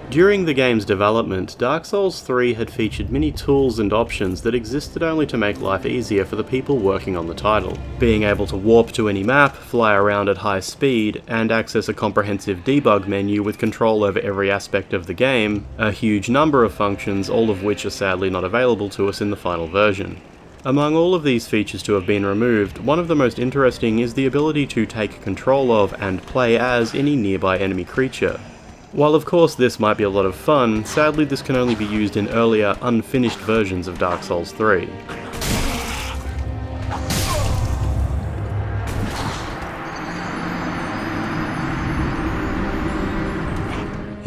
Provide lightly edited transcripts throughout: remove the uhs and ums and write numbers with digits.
During the game's development, Dark Souls 3 had featured many tools and options that existed only to make life easier for the people working on the title. Being able to warp to any map, fly around at high speed, and access a comprehensive debug menu with control over every aspect of the game, a huge number of functions, all of which are sadly not available to us in the final version. Among all of these features to have been removed, one of the most interesting is the ability to take control of and play as any nearby enemy creature. While of course this might be a lot of fun, sadly this can only be used in earlier, unfinished versions of Dark Souls 3.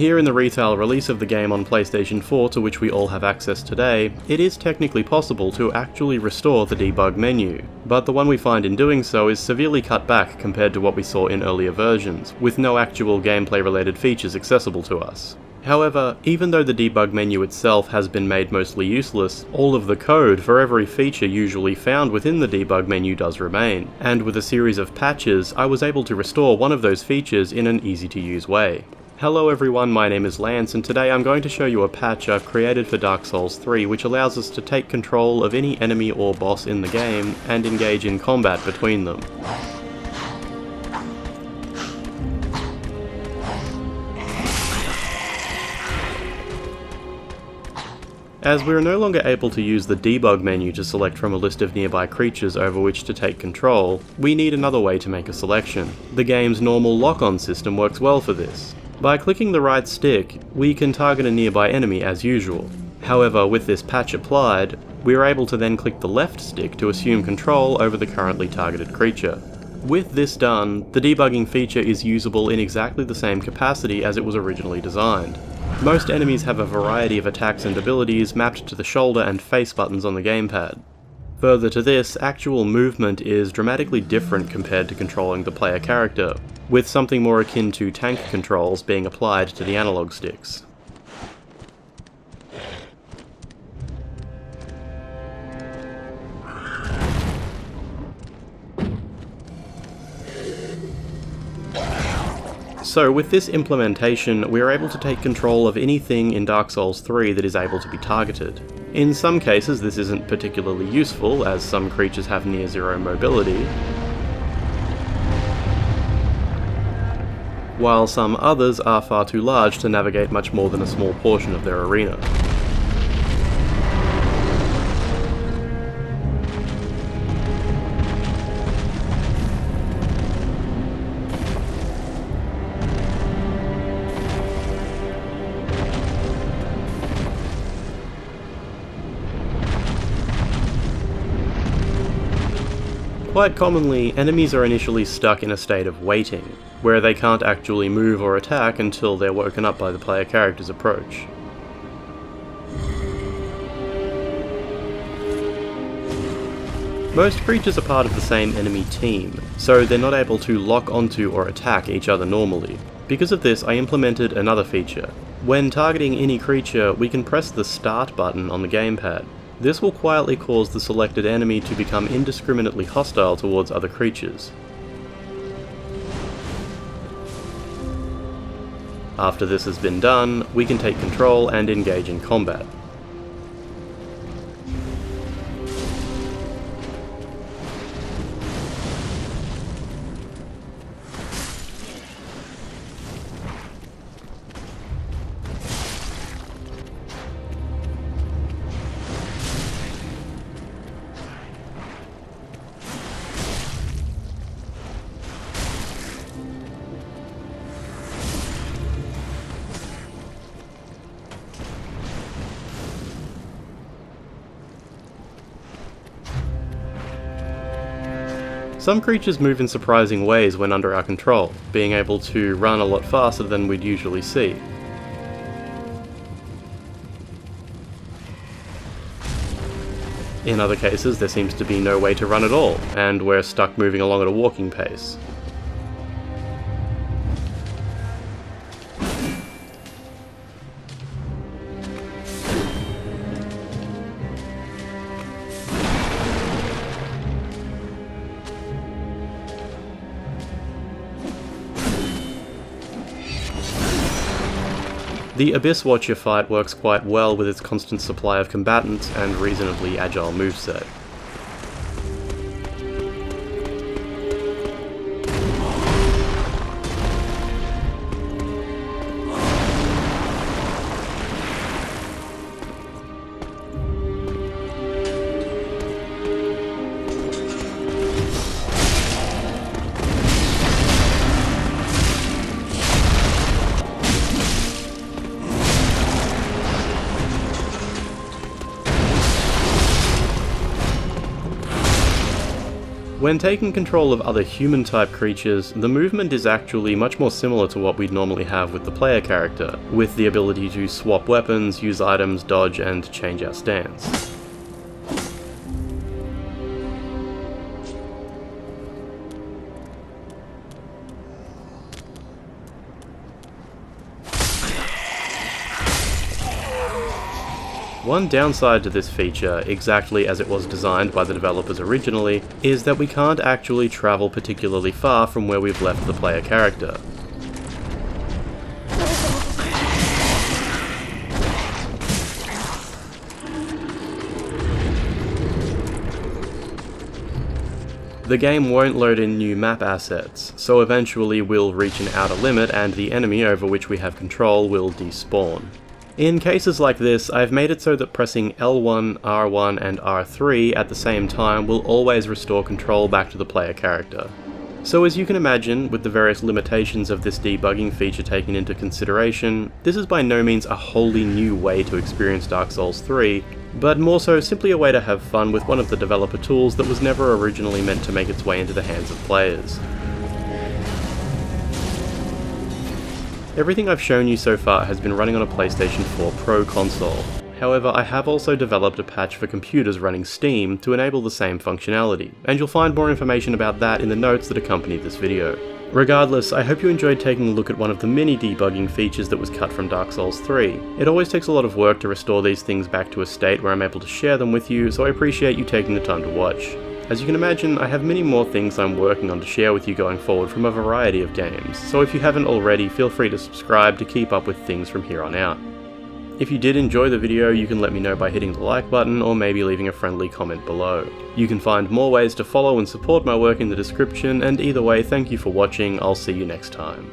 Here in the retail release of the game on PlayStation 4, to which we all have access today, it is technically possible to actually restore the debug menu, but the one we find in doing so is severely cut back compared to what we saw in earlier versions, with no actual gameplay related features accessible to us. However, even though the debug menu itself has been made mostly useless, all of the code for every feature usually found within the debug menu does remain, and with a series of patches, I was able to restore one of those features in an easy to use way. Hello everyone, my name is Lance, and today I'm going to show you a patch I've created for Dark Souls 3 which allows us to take control of any enemy or boss in the game and engage in combat between them. As we are no longer able to use the debug menu to select from a list of nearby creatures over which to take control, we need another way to make a selection. The game's normal lock-on system works well for this. By clicking the right stick, we can target a nearby enemy as usual. However, with this patch applied, we are able to then click the left stick to assume control over the currently targeted creature. With this done, the debugging feature is usable in exactly the same capacity as it was originally designed. Most enemies have a variety of attacks and abilities mapped to the shoulder and face buttons on the gamepad. Further to this, actual movement is dramatically different compared to controlling the player character, with something more akin to tank controls being applied to the analog sticks. So with this implementation, we are able to take control of anything in Dark Souls 3 that is able to be targeted. In some cases this isn't particularly useful, as some creatures have near zero mobility, while some others are far too large to navigate much more than a small portion of their arena. Quite commonly, enemies are initially stuck in a state of waiting, where they can't actually move or attack until they're woken up by the player character's approach. Most creatures are part of the same enemy team, so they're not able to lock onto or attack each other normally. Because of this, I implemented another feature. When targeting any creature, we can press the Start button on the gamepad. This will quietly cause the selected enemy to become indiscriminately hostile towards other creatures. After this has been done, we can take control and engage in combat. Some creatures move in surprising ways when under our control, being able to run a lot faster than we'd usually see. In other cases, there seems to be no way to run at all, and we're stuck moving along at a walking pace. The Abyss Watcher fight works quite well with its constant supply of combatants and reasonably agile moveset. When taking control of other human-type creatures, the movement is actually much more similar to what we'd normally have with the player character, with the ability to swap weapons, use items, dodge, and change our stance. One downside to this feature, exactly as it was designed by the developers originally, is that we can't actually travel particularly far from where we've left the player character. The game won't load in new map assets, so eventually we'll reach an outer limit and the enemy over which we have control will despawn. In cases like this, I've made it so that pressing L1, R1 and R3 at the same time will always restore control back to the player character. So as you can imagine, with the various limitations of this debugging feature taken into consideration, this is by no means a wholly new way to experience Dark Souls 3, but more so simply a way to have fun with one of the developer tools that was never originally meant to make its way into the hands of players. Everything I've shown you so far has been running on a PlayStation 4 Pro console. However, I have also developed a patch for computers running Steam to enable the same functionality, and you'll find more information about that in the notes that accompany this video. Regardless, I hope you enjoyed taking a look at one of the many debugging features that was cut from Dark Souls 3. It always takes a lot of work to restore these things back to a state where I'm able to share them with you, so I appreciate you taking the time to watch. As you can imagine, I have many more things I'm working on to share with you going forward from a variety of games, so if you haven't already, feel free to subscribe to keep up with things from here on out. If you did enjoy the video, you can let me know by hitting the like button or maybe leaving a friendly comment below. You can find more ways to follow and support my work in the description, and either way, thank you for watching. I'll see you next time.